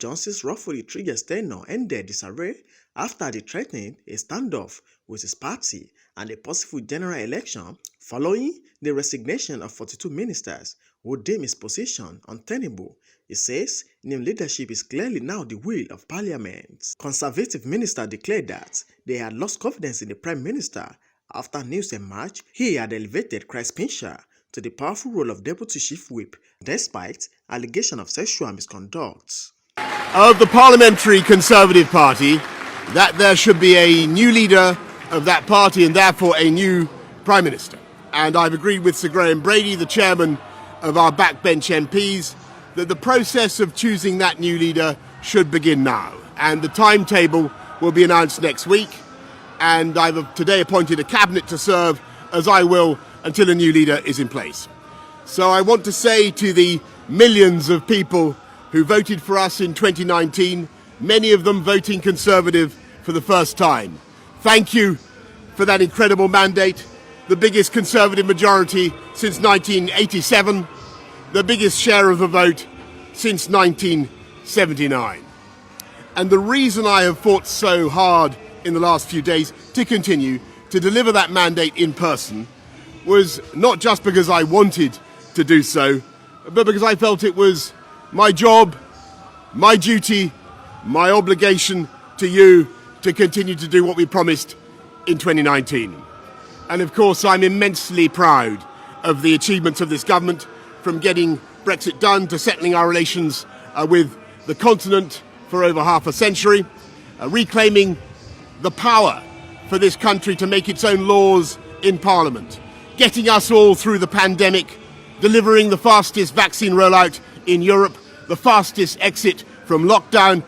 Johnson's roughly 3 years tenure ended disarray after he threatened a standoff with his party and a possible general election following the resignation of 42 ministers who deemed his position untenable. He says new leadership is clearly now the will of parliament. Conservative ministers declared that they had lost confidence in the prime minister after news emerged he had elevated Chris Pincher to the powerful role of deputy chief whip despite allegations of sexual misconduct. Of the Parliamentary Conservative Party, that there should be a new leader of that party and therefore a new Prime Minister. And I've agreed with Sir Graham Brady, the chairman of our backbench MPs, that the process of choosing that new leader should begin now. And the timetable will be announced next week. And I've today appointed a cabinet to serve, as I will, until a new leader is in place. So I want to say to the millions of people who voted for us in 2019, many of them voting Conservative for the first time, thank you for that incredible mandate, the biggest Conservative majority since 1987, the biggest share of the vote since 1979. And the reason I have fought so hard in the last few days to continue to deliver that mandate in person was not just because I wanted to do so, but because I felt it was my job, my duty, my obligation to you to continue to do what we promised in 2019. And of course, I'm immensely proud of the achievements of this government, from getting Brexit done to settling our relations with the continent for over half a century, reclaiming the power for this country to make its own laws in Parliament, getting us all through the pandemic, delivering the fastest vaccine rollout in Europe, the fastest exit from lockdown,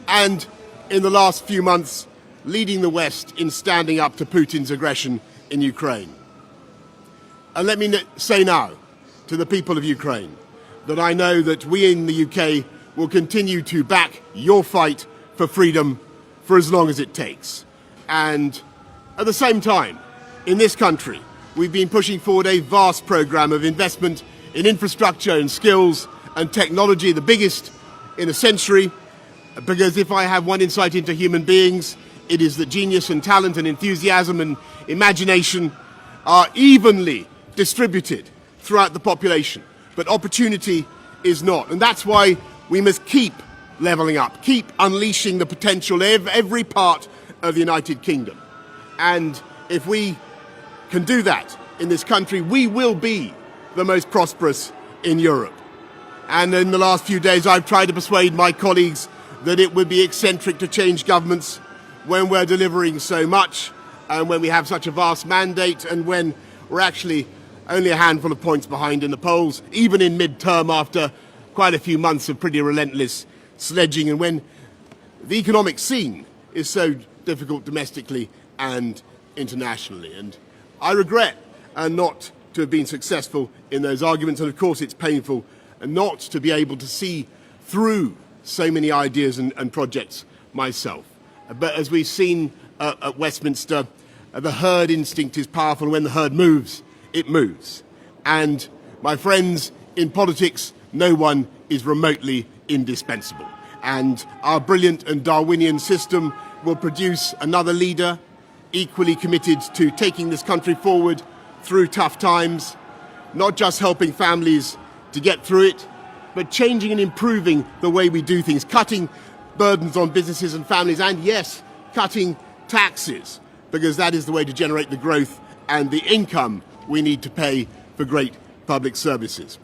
and in the last few months, leading the West in standing up to Putin's aggression in Ukraine. And let me say now to the people of Ukraine that I know that we in the UK will continue to back your fight for freedom for as long as it takes. And at the same time, in this country, we've been pushing forward a vast programme of investment in infrastructure and skills and technology, the biggest in a century, because if I have one insight into human beings, it is that genius and talent and enthusiasm and imagination are evenly distributed throughout the population, but opportunity is not. And that's why we must keep levelling up, keep unleashing the potential of every part of the United Kingdom. And if we can do that in this country, we will be the most prosperous in Europe. And in the last few days, I've tried to persuade my colleagues that it would be eccentric to change governments when we're delivering so much, and when we have such a vast mandate, and when we're actually only a handful of points behind in the polls, even in mid-term after quite a few months of pretty relentless sledging, and when the economic scene is so difficult domestically and internationally. And I regret not to have been successful in those arguments, and of course it's painful not to be able to see through so many ideas and projects myself. But as we've seen at Westminster, the herd instinct is powerful. When the herd moves, it moves. And my friends, in politics, no one is remotely indispensable. And our brilliant and Darwinian system will produce another leader equally committed to taking this country forward through tough times, not just helping families to get through it, but changing and improving the way we do things, cutting burdens on businesses and families, and yes, cutting taxes, because that is the way to generate the growth and the income we need to pay for great public services.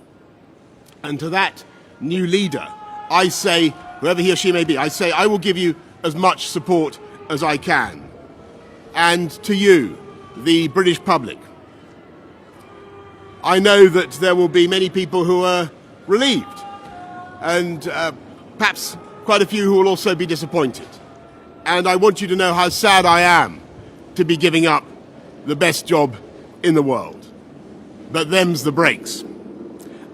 And to that new leader, I say, whoever he or she may be, I say I will give you as much support as I can. And to you, the British public, I know that there will be many people who are relieved, and perhaps quite a few who will also be disappointed. And I want you to know how sad I am to be giving up the best job in the world. But them's the breaks.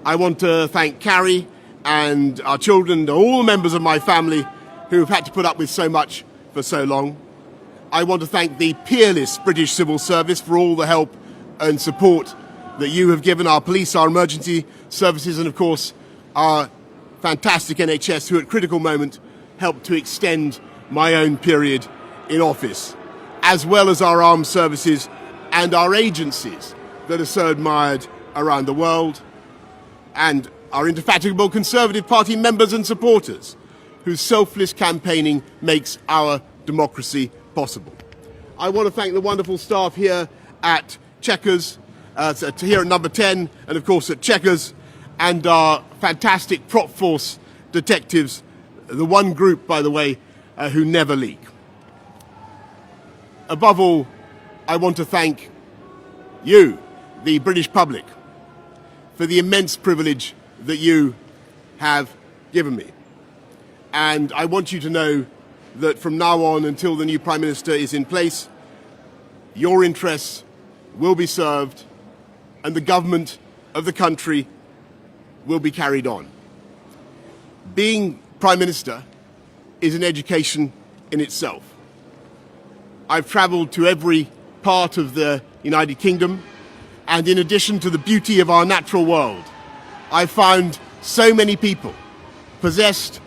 I want to thank Carrie and our children and all the members of my family who have had to put up with so much for so long. I want to thank the peerless British Civil Service for all the help and support that you have given our police, our emergency services, and of course our fantastic NHS who at critical moment helped to extend my own period in office, as well as our armed services and our agencies that are so admired around the world, and our indefatigable Conservative Party members and supporters whose selfless campaigning makes our democracy possible. I want to thank the wonderful staff here at Chequers, here at Number 10, and of course at Chequers, and our fantastic prop force detectives, the one group, by the way, who never leak. Above all, I want to thank you, the British public, for the immense privilege that you have given me. And I want you to know that from now on until the new Prime Minister is in place, your interests will be served and the government of the country will be carried on. Being Prime Minister is an education in itself. I've travelled to every part of the United Kingdom, and in addition to the beauty of our natural world, I've found so many people possessed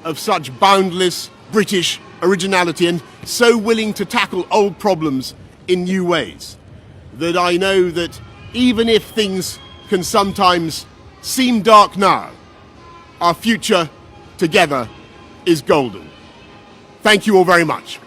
of such boundless British originality and so willing to tackle old problems in new ways that I know that even if things can sometimes seem dark now, our future together is golden. Thank you all very much.